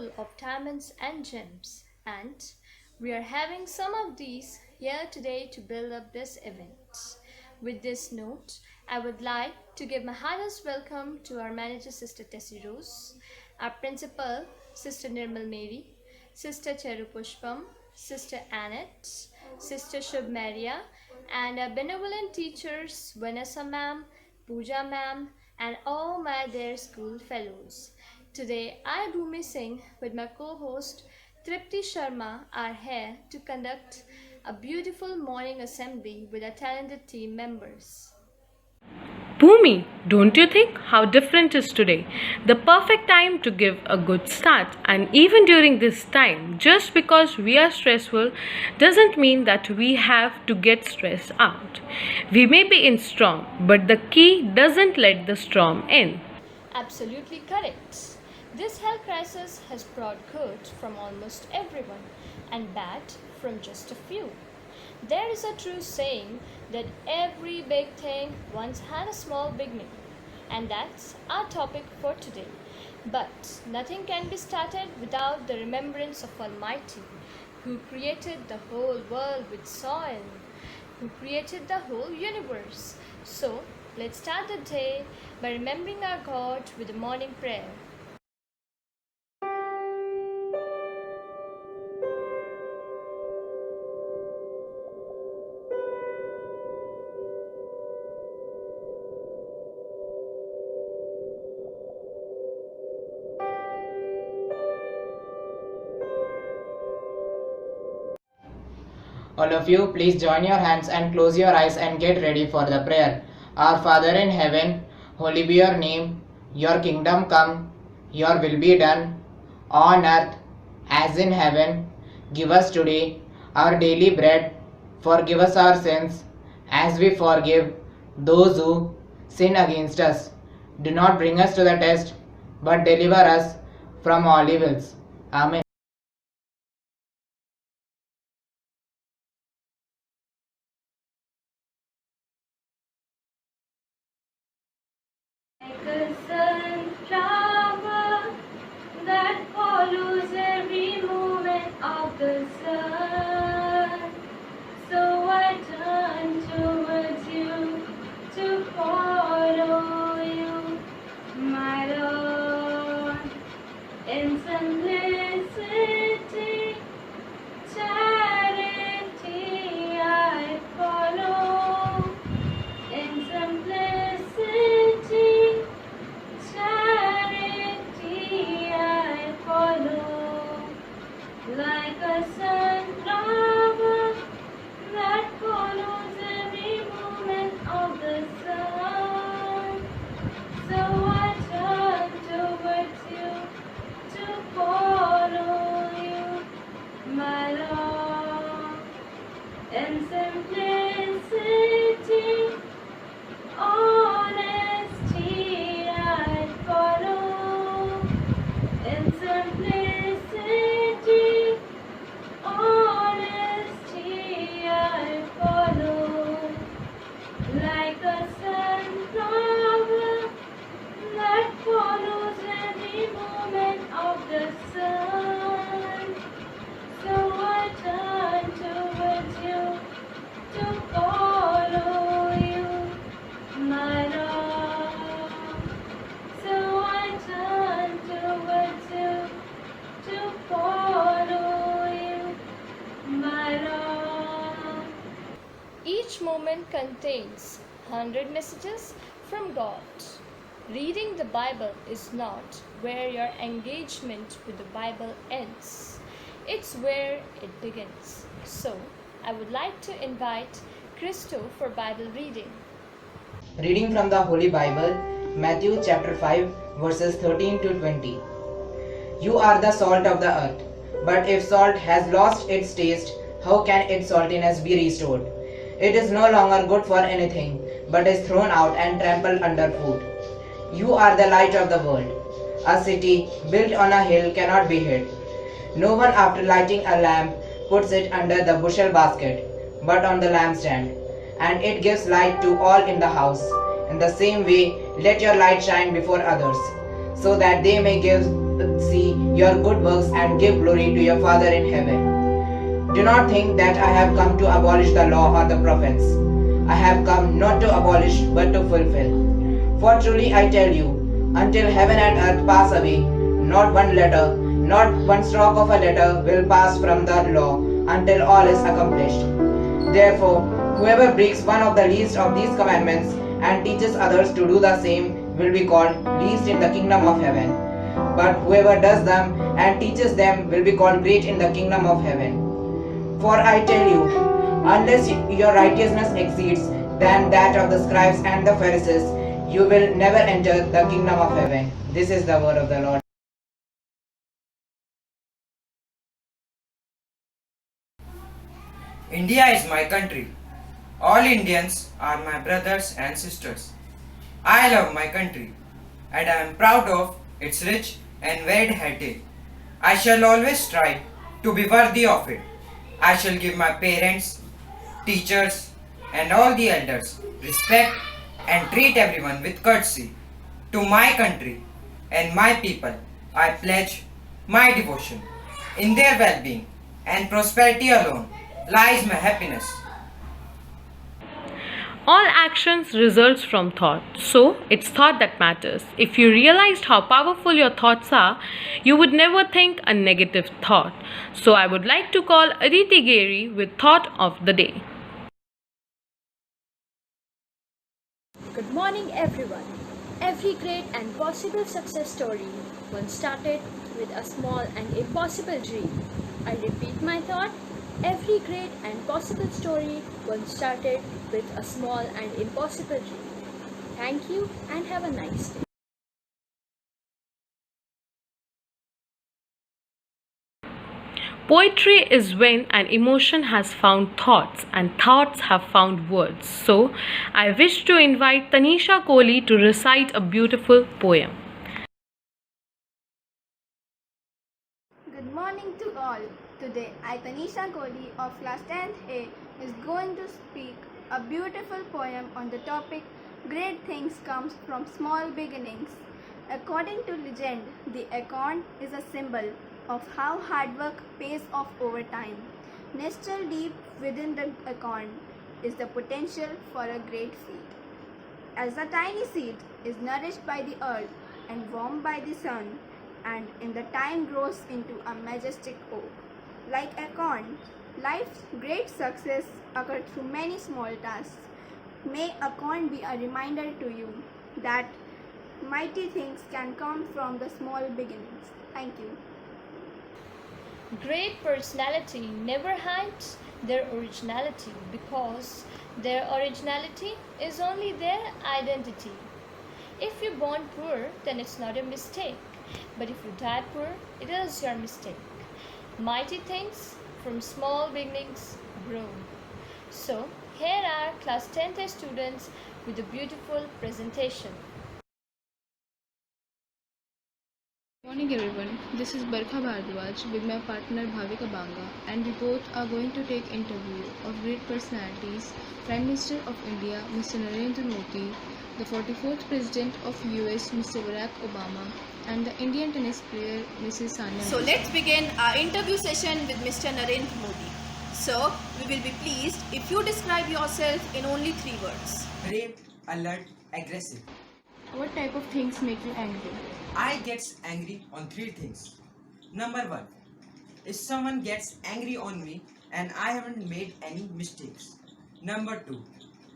full of diamonds and gems, and we are having some of these here today to build up this event. With this note, I would like to give my highest welcome to our manager, Sister Tessie Rose, our principal, Sister Nirmal Mary, Sister Cheru Pushpam, Sister Annette, Sister Shubh Maria, and our benevolent teachers, Vanessa ma'am, Pooja ma'am, and all my dear school fellows. Today, I, Bhumi Singh, with my co-host Tripti Sharma, are here to conduct a beautiful morning assembly with our talented team members. Bhumi, don't you think how different is today? The perfect time to give a good start. And even during this time, just because we are stressful doesn't mean that we have to get stressed out. We may be in storm, but the key doesn't let the storm in. Absolutely correct. This health crisis has brought good from almost everyone and bad from just a few. There is a true saying that every big thing once had a small beginning, and that's our topic for today. But nothing can be started without the remembrance of Almighty, who created the whole world with soil, who created the whole universe. So let's start the day by remembering our God with a morning prayer. All of you, please join your hands and close your eyes and get ready for the prayer. Our Father in heaven, holy be your name. Your kingdom come, your will be done, on earth as in heaven. Give us today our daily bread. Forgive us our sins as we forgive those who sin against us. Do not bring us to the test, but deliver us from all evils. Amen. Like a sunflower that follows every movement of the sun. So I turn towards you to follow you, my Lord. In simplicity, charity I follow. In simplicity, charity I follow. Like a sunflower that follows every movement of the sun. So I turn towards you to follow you, my Lord. In simplicity, honesty I follow. In simplicity, honesty I follow. Like a sunflower that follows every movement of the sun. So I turn towards you to follow you, my Lord. So I turn towards you to follow you, my Lord. Each moment contains 100 messages from God. Reading the Bible is not where your engagement with the Bible ends, it's where it begins. So, I would like to invite Christo for Bible reading. Reading from the Holy Bible, Matthew chapter 5, verses 13 to 20. You are the salt of the earth, but if salt has lost its taste, how can its saltiness be restored? It is no longer good for anything, but is thrown out and trampled underfoot. You are the light of the world. A city built on a hill cannot be hid. No one after lighting a lamp puts it under the bushel basket, but on the lampstand, and it gives light to all in the house. In the same way, let your light shine before others, so that they may give see your good works and give glory to your Father in heaven. Do not think that I have come to abolish the law or the prophets. I have come not to abolish but to fulfill. For truly I tell you, until heaven and earth pass away, not one letter, not one stroke of a letter will pass from the law until all is accomplished. Therefore, whoever breaks one of the least of these commandments and teaches others to do the same will be called least in the kingdom of heaven. But whoever does them and teaches them will be called great in the kingdom of heaven. For I tell you, unless your righteousness exceeds than that of the scribes and the Pharisees, you will never enter the kingdom of heaven. This is the word of the Lord. India is my country. All Indians are my brothers and sisters. I love my country and I am proud of its rich and varied heritage. I shall always strive to be worthy of it. I shall give my parents, teachers, and all the elders respect and treat everyone with courtesy. To my country and my people, I pledge my devotion. In their well being and prosperity alone lies my happiness. All actions results from thought, so it's thought that matters. If you realized how powerful your thoughts are, you would never think a negative thought. So I would like to call Aditi Gary with thought of the day. Good morning, everyone. Every great and possible success story once started with a small and impossible dream. I repeat my thought. Every great and possible story once started with a small and impossible dream. Thank you and have a nice day. Poetry is when an emotion has found thoughts and thoughts have found words. So, I wish to invite Tanisha Kohli to recite a beautiful poem. Good morning to all. Today, I, Tanisha Kohli of class 10th A, is going to speak a beautiful poem on the topic Great Things Comes from Small Beginnings. According to legend, the acorn is a symbol of how hard work pays off over time. Nestled deep within the acorn is the potential for a great feat. As the tiny seed is nourished by the earth and warmed by the sun, and in the time grows into a majestic oak. Like acorn, life's great success occurs through many small tasks. May acorn be a reminder to you that mighty things can come from the small beginnings. Thank you. Great personality never hides their originality because their originality is only their identity. If you're born poor, then it's not a mistake. But if you die poor, it is your mistake. Mighty things from small beginnings grow. So, here are class 10th students with a beautiful presentation. Morning everyone, this is Barkha Bhardwaj with my partner Bhavika Banga, and we both are going to take interview of great personalities, Prime Minister of India Mr. Narendra Modi, the 44th President of US Mr. Barack Obama, and the Indian tennis player Mrs. Sania. So let's begin our interview session with Mr. Narendra Modi. Sir, we will be pleased if you describe yourself in only 3 words. Brave, alert, aggressive. What type of things make you angry? I gets angry on 3 things. Number 1. If someone gets angry on me and I haven't made any mistakes. Number 2.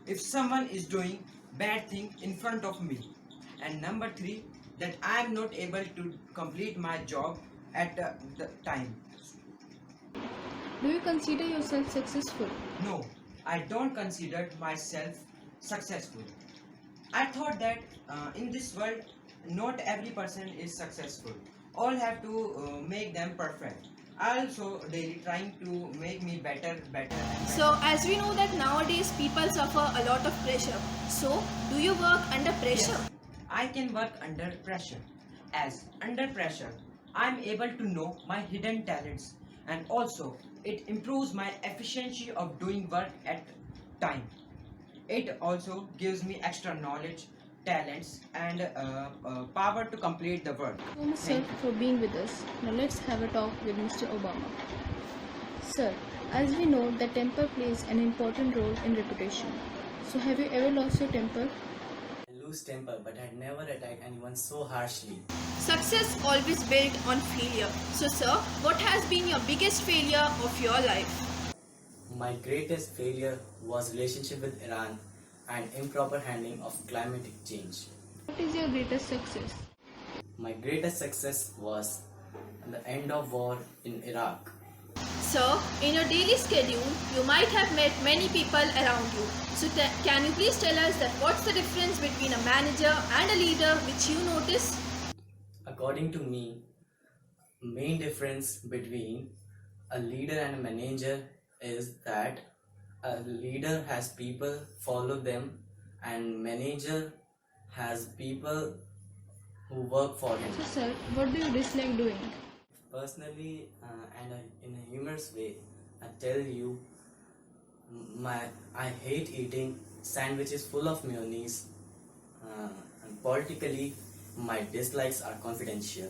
If someone is doing bad thing in front of me. And number 3. That I am not able to complete my job at the time. Do you consider yourself successful? No, I don't consider myself successful. I thought that in this world, not every person is successful. All have to make them perfect. I also daily trying to make me better. So as we know that nowadays people suffer a lot of pressure. So do you work under pressure? Yes, I can work under pressure. As under pressure, I am able to know my hidden talents, and also it improves my efficiency of doing work at time. It also gives me extra knowledge talents, and power to complete the work. Thank you so much, sir, Thank you. for being with us. Now let's have a talk with Mr. Obama. Sir, as we know that temper plays an important role in reputation. So have you ever lost your temper? I lose temper, but I never attack anyone so harshly. Success always built on failure. So, sir, what has been your biggest failure of your life? My greatest failure was relationship with Iran and improper handling of climatic change. What is your greatest success? My greatest success was the end of war in Iraq. Sir, in your daily schedule, you might have met many people around you. So, can you please tell us that what's the difference between a manager and a leader which you notice? According to me, main difference between a leader and a manager is that a leader has people follow them and manager has people who work for him. So sir, what do you dislike doing? Personally, in a humorous way, I tell you, I hate eating sandwiches full of mayonnaise. And politically, my dislikes are confidential.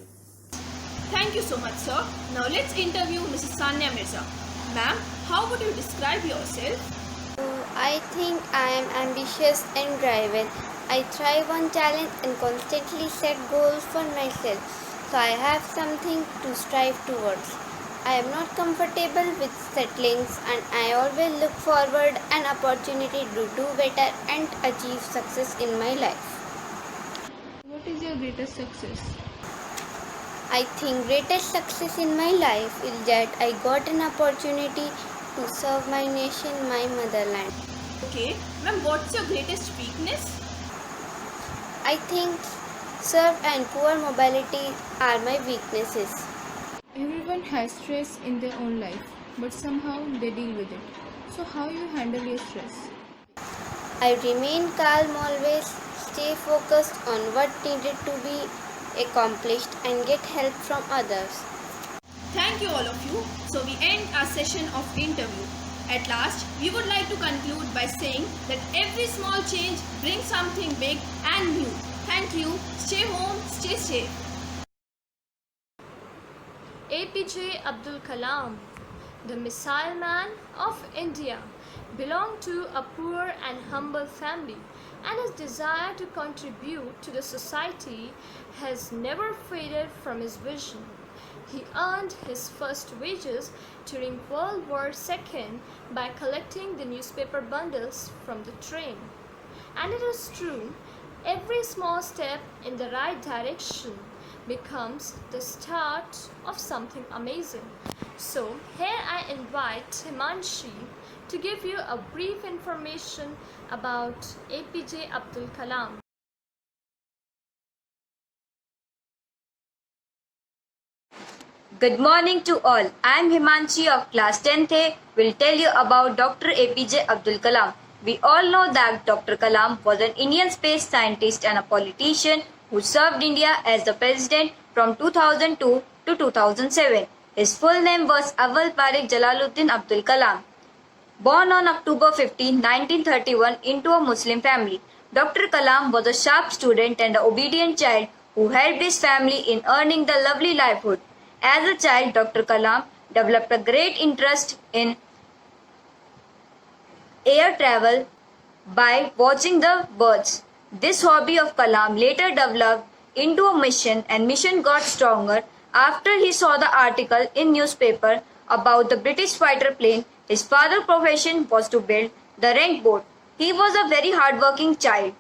Thank you so much, sir. Now let's interview Mrs. Sanya Mirza. Ma'am, how would you describe yourself? I think I am ambitious and driven. I thrive on challenge and constantly set goals for myself, so I have something to strive towards. I am not comfortable with settlings and I always look forward an opportunity to do better and achieve success in my life. What is your greatest success? I think greatest success in my life is that I got an opportunity to serve my nation, my motherland. Okay, ma'am, what's your greatest weakness? I think serve and poor mobility are my weaknesses. Everyone has stress in their own life, but somehow they deal with it. So how you handle your stress? I remain calm always, stay focused on what needed to be accomplished and get help from others. Thank you all of you. So we end our session of interview. At last, we would like to conclude by saying that every small change brings something big and new. Thank you. Stay home, stay safe. APJ Abdul Kalam, the missile man of India, belonged to a poor and humble family, and his desire to contribute to the society has never faded from his vision. He earned his first wages during World War II by collecting the newspaper bundles from the train. And it is true, every small step in the right direction becomes the start of something amazing. So here I invite Himanshi to give you a brief information about APJ Abdul Kalam. Good morning to all. I am Himanshi of class 10th A. Will tell you about Dr. APJ Abdul Kalam. We all know that Dr. Kalam was an Indian space scientist and a politician who served India as the president from 2002 to 2007. His full name was Awal Parik Jalaluddin Abdul Kalam. Born on October 15, 1931 into a Muslim family, Dr. Kalam was a sharp student and an obedient child who helped his family in earning the lovely livelihood. As a child, Dr. Kalam developed a great interest in air travel by watching the birds. This hobby of Kalam later developed into a mission, and mission got stronger after he saw the article in newspaper about the British fighter plane. His father's profession was to build the rank boat. He was a very hardworking child.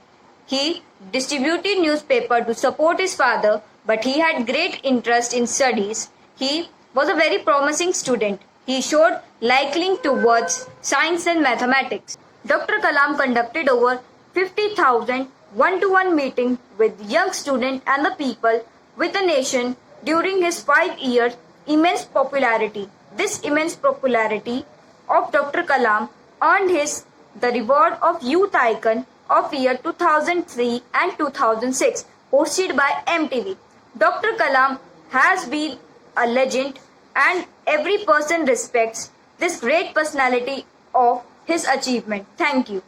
He distributed newspaper to support his father, but he had great interest in studies. He was a very promising student. He showed liking towards science and mathematics. Dr. Kalam conducted over 50,000 one-to-one meetings with young students and the people with the nation during his 5 years immense popularity. This immense popularity of Dr. Kalam earned his the reward of Youth Icon of year 2003 and 2006, hosted by MTV. Dr. Kalam has been a legend, and every person respects this great personality of his achievement. Thank you.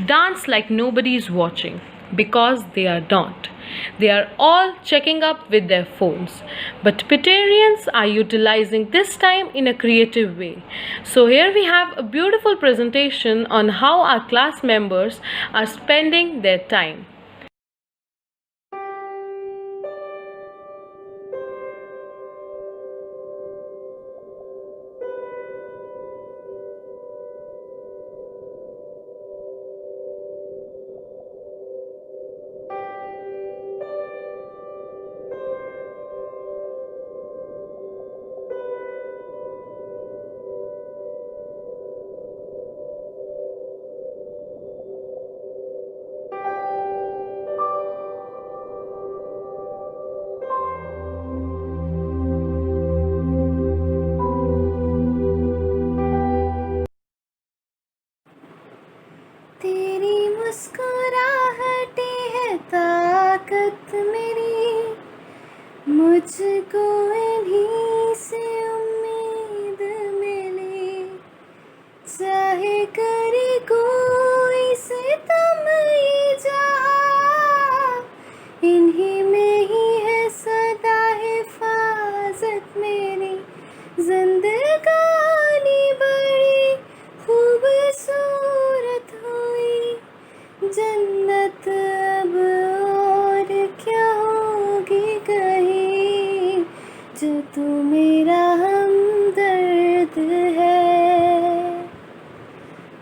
Dance like nobody is watching. because they are not. They are all checking up with their phones. But Pitarians are utilizing this time in a creative way. So here we have a beautiful presentation on how our class members are spending their time. तेरी मुस्कुराहटें है ताकत मेरी, मुझको इन्हीं से उम्मीद मिली। चाहे करे कोई सितम ये जहाँ, इन्हीं में ही है सदा हिफाजत मेरी। जिंदगानी बड़ी खूबसूरत हुई, जन्नत अब और क्या होगी कहीं, जो तू मेरा हमदर्द है,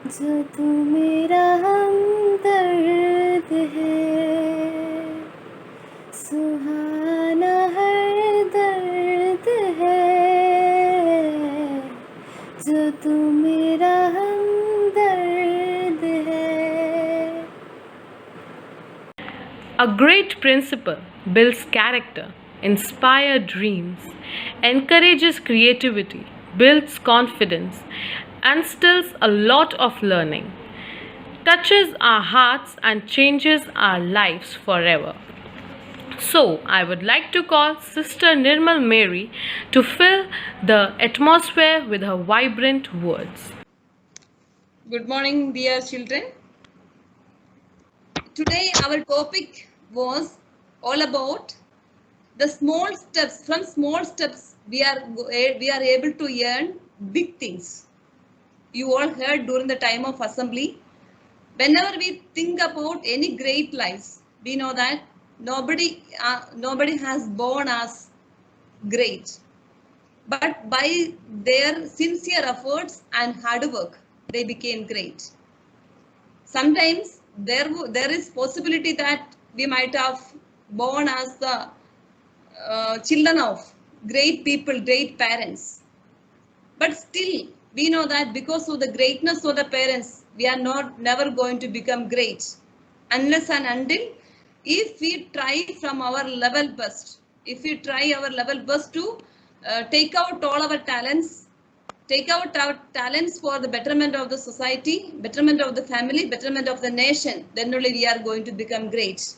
जो तू मेरा हमदर्द है। सुहाना हर दर्द है, जो तू मेरा हमदर्द है। A great principal builds character, inspires dreams, encourages creativity, builds confidence, instills a lot of learning, touches our hearts and changes our lives forever. So, I would like to call Sister Nirmal Mary to fill the atmosphere with her vibrant words. Good morning, dear children. Today our topic was all about the small steps. From small steps we are able to earn big things. You all heard during the time of assembly. Whenever we think about any great lives, we know that nobody has born as great, but by their sincere efforts and hard work they became great. Sometimes there is possibility that we might have born as the children of great people, great parents, but still we know that because of the greatness of the parents we are never going to become great unless and until if we try from our level best, if we try our level best to take out all our talents, take out our talents for the betterment of the society, betterment of the family, betterment of the nation, then only we are going to become great.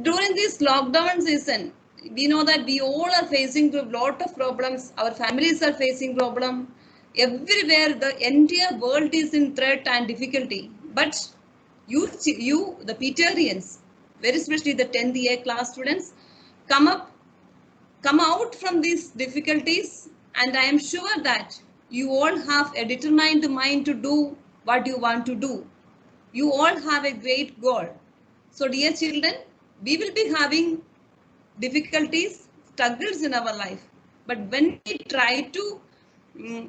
During this lockdown season, we know that we all are facing a lot of problems. Our families are facing problem. Everywhere, the entire world is in threat and difficulty. But you, the Pitarians, very especially the 10th A class students, come out from these difficulties, and I am sure that you all have a determined mind to do what you want to do. You all have a great goal. So dear children, we will be having difficulties, struggles in our life, but when we try to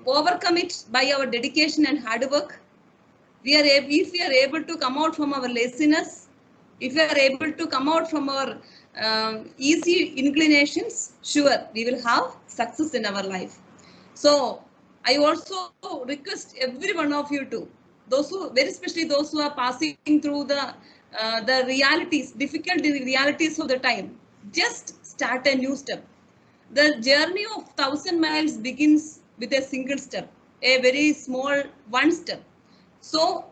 overcome it by our dedication and hard work, if we are able to come out from our laziness, if we are able to come out from our easy inclinations, sure, we will have success in our life. So I also request every one of you to, those who, very especially those who are passing through the realities, difficult realities of the time, just start a new step. The journey of 1,000 miles begins with a single step, a very small one step. So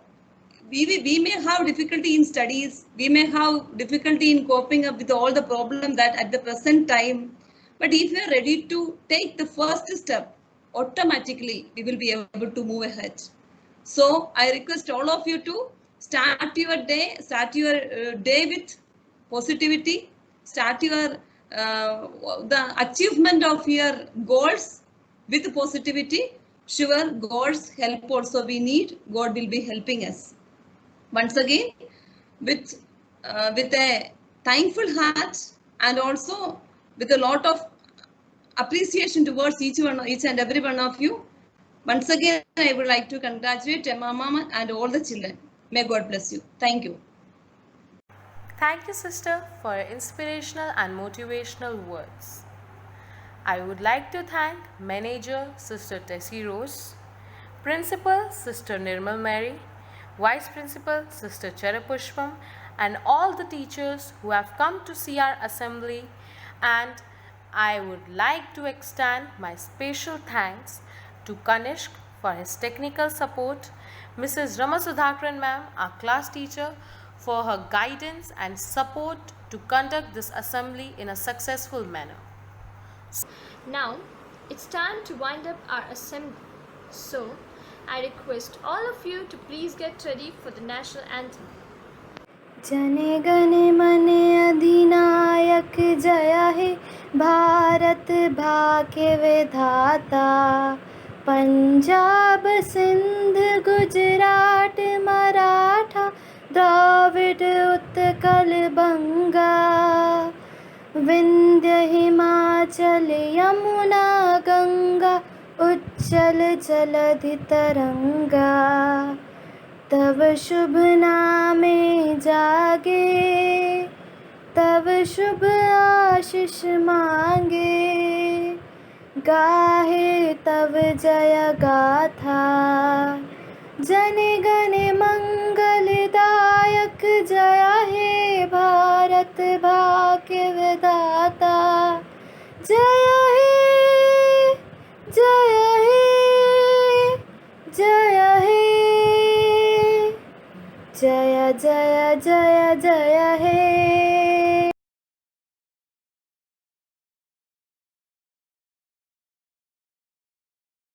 we may have difficulty in studies, we may have difficulty in coping up with all the problems that at the present time, but if you are ready to take the first step, automatically we will be able to move ahead. So I request all of you to Start your day with positivity. Start your the achievement of your goals with positivity. Sure, God's help also we need. God will be helping us. Once again, with a thankful heart and also with a lot of appreciation towards each and every one of you. Once again, I would like to congratulate Emma Mama and all the children. May God bless you. Thank you. Thank you, sister, for your inspirational and motivational words. I would like to thank Manager Sister Tessie Rose, Principal Sister Nirmal Mary, Vice Principal Sister Cherapushpam, and all the teachers who have come to see our assembly. And I would like to extend my special thanks to Kanishk for his technical support, Mrs. Ramasudhakaran ma'am, our class teacher, for her guidance and support to conduct this assembly in a successful manner. Now it's time to wind up our assembly. So I request all of you to please get ready for the national anthem. जने गने मने अधिनायक जय हे भारत भाग्य विधाता पंजाब सिंध गुजरात मराठा द्राविड उत्कल बंगा विंध्य हिमाचल यमुना गंगा उज्जल जलधि तरंगा तब शुभ नामे जागे तब शुभ आशीष मांगे गाहे तब जय गाथा जन गण मंगलदायक जय हे भारत भाग्य विधाता जय हे जय हे जय हे जय जय जय जय हे